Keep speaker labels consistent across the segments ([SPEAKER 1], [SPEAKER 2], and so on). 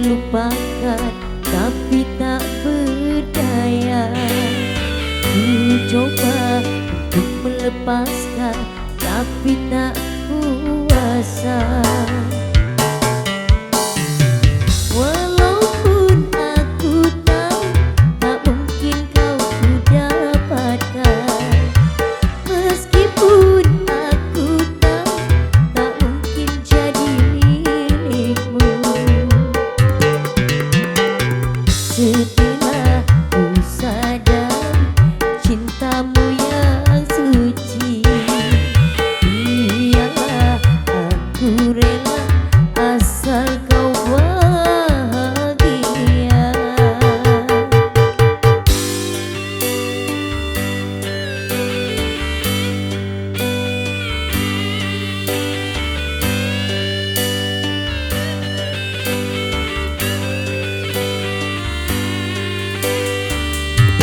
[SPEAKER 1] melupakan tapi tak berdaya. Ku coba untuk melepaskan tapi tak kuasa. Walaupun aku tahu tak mungkin kau ku dapatkan, meskipun aku tahu tak mungkin jadi milikmu. Setelah ku sadar cintamu yang suci, biarlah aku rela asal kau bahagia.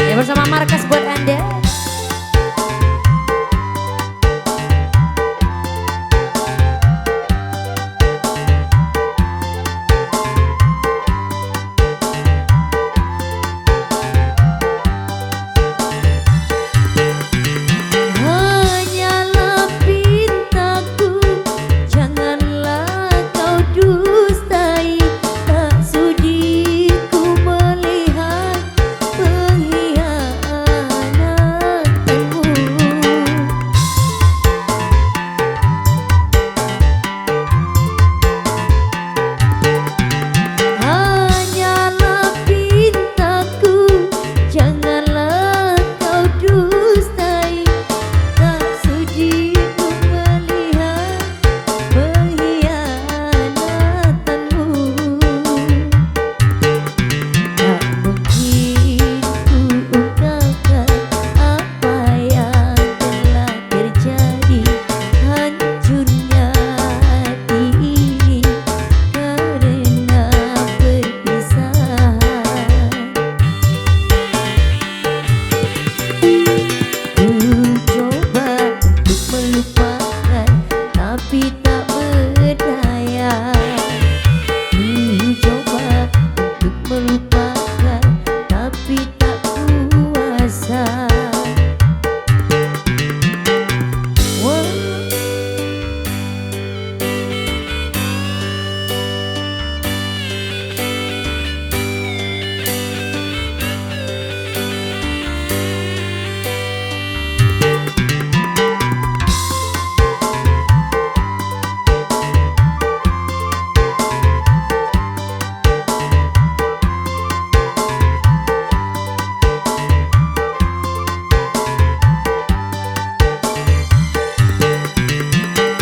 [SPEAKER 1] Ya, bersama Markas buat Anda. Hanyalah pintaku, janganlah kau dustai. Tak sudi ku melihat pengkhianatanmu. Hanyalah pintaku, janganlah kau dustai. Tak sudi ku melihat pengkhianatanmu. Tak mungkin ku ungkapkan apa yang telah terjadi. Hancurnya hati ini karena perpisahan. Ku coba untuk melupakan tapi tak berdaya. Ku coba untuk melupakan tapi tak kuasa.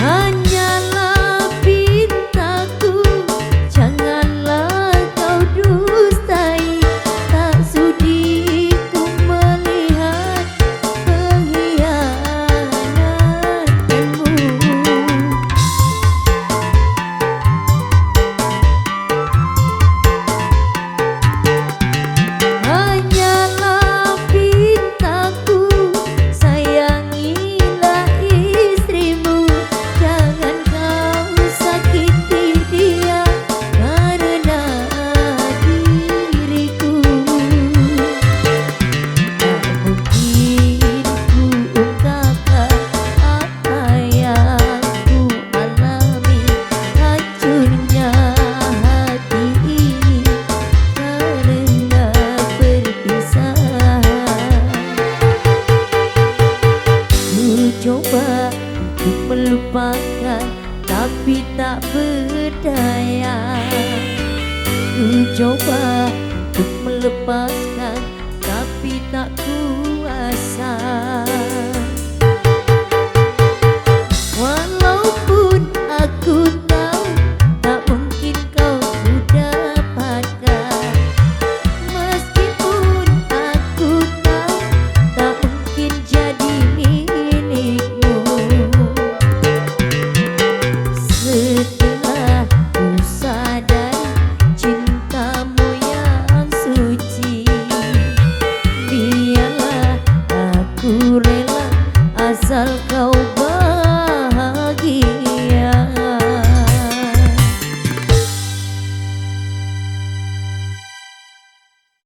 [SPEAKER 1] Hanyalah pintaku, janganlah kau dustai. Tak sudi ku melihat pengkhianatanmu. Hanyalah pintaku, sayangilah istrimu. Jangan kau sakiti dia karena diriku. Tak mungkin ku ungkapkan apa yang ku alami. Hancurnya hati ini karena perpisahan. Ku coba untuk melupakan tapi tak berdaya. Ku coba untuk melepaskan tapi tak ku